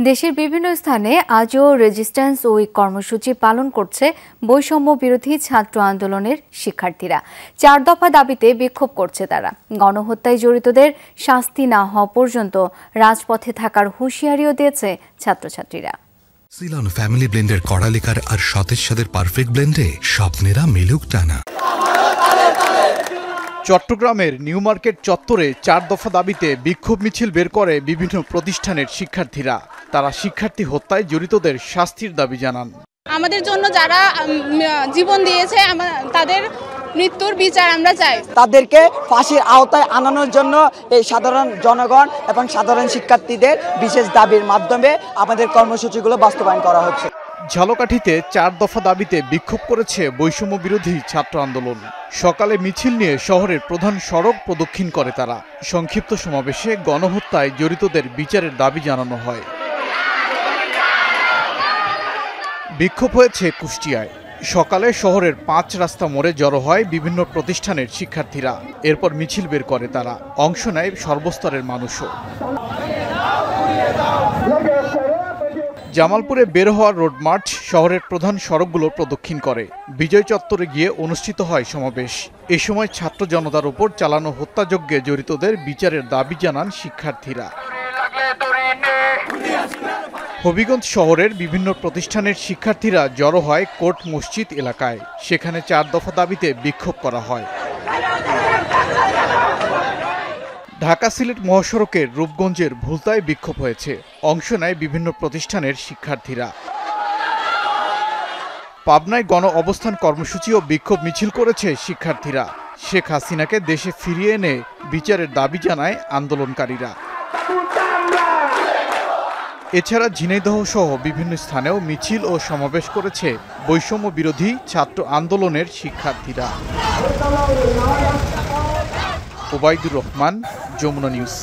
দেশের বিভিন্ন স্থানে আজও রেজিস্ট্যান্স উইক কর্মসূচি পালন করছে বৈষম্য বিরোধী ছাত্র আন্দোলনের শিক্ষার্থীরা। 4 দফা দাবিতে বিক্ষোভ করছে তারা। গণহত্যায় জড়িতদের শাস্তি না হওয়া পর্যন্ত রাজপথে থাকার হুঁশিয়ারিও দিয়েছে ছাত্রছাত্রীরা। সিলন ফ্যামিলি ব্লেন্ডের কড়ালিকার আর সতেজ স্বাদের পারফেক্ট ব্লেন্ডে স্বপ্নেরা মিলুক টানা। চট্টগ্রামের নিউ মার্কেট চত্বরে 4 দফা দাবিতে বিক্ষোভ মিছিল বের করে বিভিন্ন প্রতিষ্ঠানের শিক্ষার্থীরা। তারা শিক্ষার্থী হত্যায় জড়িতদের শাস্তির দাবি জানান। আমাদের জন্য যারা জীবন দিয়েছে তাদের মৃত্যুর বিচার আমরা চাই। তাদেরকে ফাঁসির আওতায় আনানোর জন্য এই সাধারণ জনগণ এবং সাধারণ শিক্ষার্থীদের বিশেষ দাবির মাধ্যমে আমাদের কর্মসূচিগুলো বাস্তবায়ন করা হচ্ছে। ঝালকাঠিতে 4 দফা দাবিতে বিক্ষোভ করেছে বৈষম্য বিরোধী ছাত্র আন্দোলন। সকালে মিছিল নিয়ে শহরের প্রধান সড়ক প্রদক্ষিণ করে তারা। সংক্ষিপ্ত সমাবেশে গণহত্যায় জড়িতদের বিচারের দাবি জানানো হয়। বিক্ষোভ হয়েছে কুষ্টিয়ায়। সকালে শহরের 5 রাস্তা মোড়ে জড়ো হয় বিভিন্ন প্রতিষ্ঠানের শিক্ষার্থীরা। এরপর মিছিল বের করে তারা। অংশ নেয় সর্বস্তরের মানুষও। জামালপুরে বের হওয়ার রোড মার্চ শহরের প্রধান সড়কগুলো প্রদক্ষিণ করে। বিজয় চত্বরে গিয়ে অনুষ্ঠিত হয় সমাবেশ। এ সময় ছাত্র জনতার উপর চালানো হত্যাযজ্ঞে জড়িতদের বিচারের দাবি জানান শিক্ষার্থীরা। হবিগঞ্জ শহরের বিভিন্ন প্রতিষ্ঠানের শিক্ষার্থীরা জড়ো হয় কোর্ট মসজিদ এলাকায়। সেখানে 4 দফা দাবিতে বিক্ষোভ করা হয়। ঢাকা সিলেট মহাসড়কের রূপগঞ্জের ভুলতায় বিক্ষোভ হয়েছে। অংশ নেয় বিভিন্ন প্রতিষ্ঠানের শিক্ষার্থীরা। পাবনায় গণ অবস্থান কর্মসূচি ও বিক্ষোভ মিছিল করেছে শিক্ষার্থীরা। শেখ হাসিনাকে দেশে ফিরিয়ে এনে বিচারের দাবি জানায় আন্দোলনকারীরা। এছাড়া ঝিনাইদহ সহ বিভিন্ন স্থানেও মিছিল ও সমাবেশ করেছে বৈষম্য বিরোধী ছাত্র আন্দোলনের শিক্ষার্থীরা। ওবায়দুর রহমান, যমুনা নিউজ।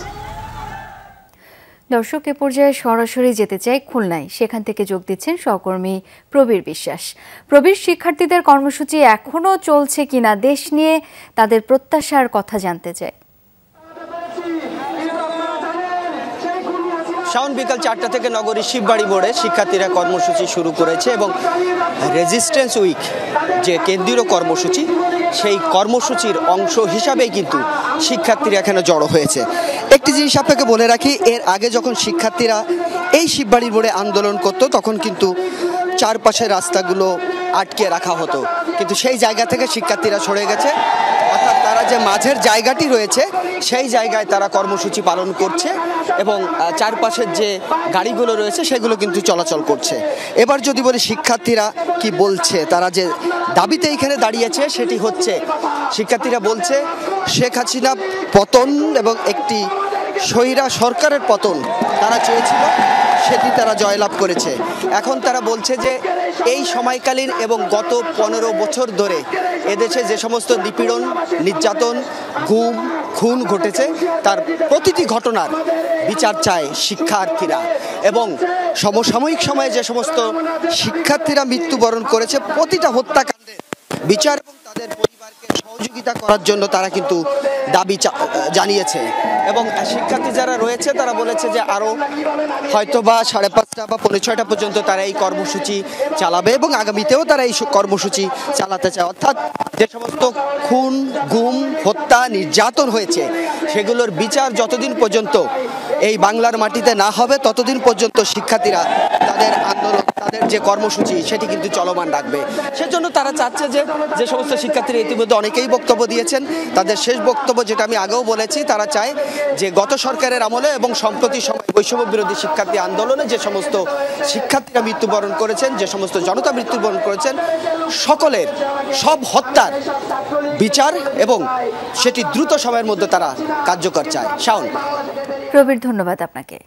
দর্শক, এ পর্যায়ে সরাসরি যেতে চাই খুলনায়। সেখান থেকে যোগ দিচ্ছেন সহকর্মী প্রবীর বিশ্বাস। প্রবীর, শিক্ষার্থীদের কর্মসূচি এখনো চলছে কিনা, দেশ নিয়ে তাদের প্রত্যাশার কথা জানতে চাই। শাওন, বিকাল 4টা থেকে নগরীর শিববাড়ি মোড়ে শিক্ষার্থীরা কর্মসূচি শুরু করেছে এবং রেজিস্ট্যান্স উইক যে কেন্দ্রীয় কর্মসূচি, সেই কর্মসূচির অংশ হিসাবেই কিন্তু শিক্ষার্থীরা এখানে জড়ো হয়েছে। একটি জিনিস আপনাকে বলে রাখি, এর আগে যখন শিক্ষার্থীরা এই শিববাড়ির মোড়ে আন্দোলন করত তখন কিন্তু চারপাশের রাস্তাগুলো আটকে রাখা হতো, কিন্তু সেই জায়গা থেকে শিক্ষার্থীরা সরে গেছে। অর্থাৎ তারা যে মাঝের জায়গাটি রয়েছে সেই জায়গায় তারা কর্মসূচি পালন করছে এবং চারপাশের যে গাড়িগুলো রয়েছে সেগুলো কিন্তু চলাচল করছে। এবার যদি বলি শিক্ষার্থীরা কি বলছে, তারা যে দাবিতে এখানে দাঁড়িয়েছে সেটি হচ্ছে, শিক্ষার্থীরা বলছে শেখ হাসিনা পতন এবং একটি স্বৈরা সরকারের পতন তারা চেয়েছিল, সেটি তারা জয়লাভ করেছে। এখন তারা বলছে যে এই সময়কালীন এবং গত 15 বছর ধরে এদেশে যে সমস্ত নিপীড়ন, নির্যাতন, গুম, খুন ঘটেছে তার প্রতিটি ঘটনার বিচার চায় শিক্ষার্থীরা। এবং সমসাময়িক সময়ে যে সমস্ত শিক্ষার্থীরা মৃত্যুবরণ করেছে প্রতিটা হত্যাকাণ্ডের বিচার এবং তাদের পরিবারকে সহযোগিতা করার জন্য তারা কিন্তু দাবি জানিয়েছে। এবং শিক্ষার্থী যারা রয়েছে তারা বলেছে যে আরও হয়তো বা 5:30 বা 6:45 পর্যন্ত তারা এই কর্মসূচি চালাবে এবং আগামীতেও তারা এই কর্মসূচি চালাতে চায়। অর্থাৎ যে সমস্ত খুন, গুম, হত্যা, নির্যাতন হয়েছে সেগুলোর বিচার যতদিন পর্যন্ত এই বাংলার মাটিতে না হবে ততদিন পর্যন্ত শিক্ষার্থীরা তাদের আন্দোলন, তাদের যে কর্মসূচি সেটি কিন্তু চলমান রাখবে। সেজন্য তারা চাচ্ছে যে সমস্ত শিক্ষার্থীরা ইতিমধ্যে অনেকেই বক্তব্য দিয়েছেন, তাদের শেষ বক্তব্য যেটা আমি আগেও বলেছি, তারা চায় যে গত সরকারের আমলে এবং সম্প্রতি সময় বৈষম্য বিরোধী শিক্ষার্থী আন্দোলনে যে সমস্ত শিক্ষার্থীরা মৃত্যুবরণ করেছেন, যে সমস্ত জনতা মৃত্যুবরণ করেছেন, সকলের সব হত্যার বিচার এবং সেটি দ্রুত সময়ের মধ্যে তারা কার্যকর চায়। শাওন। প্রবীর, ধন্যবাদ আপনাকে।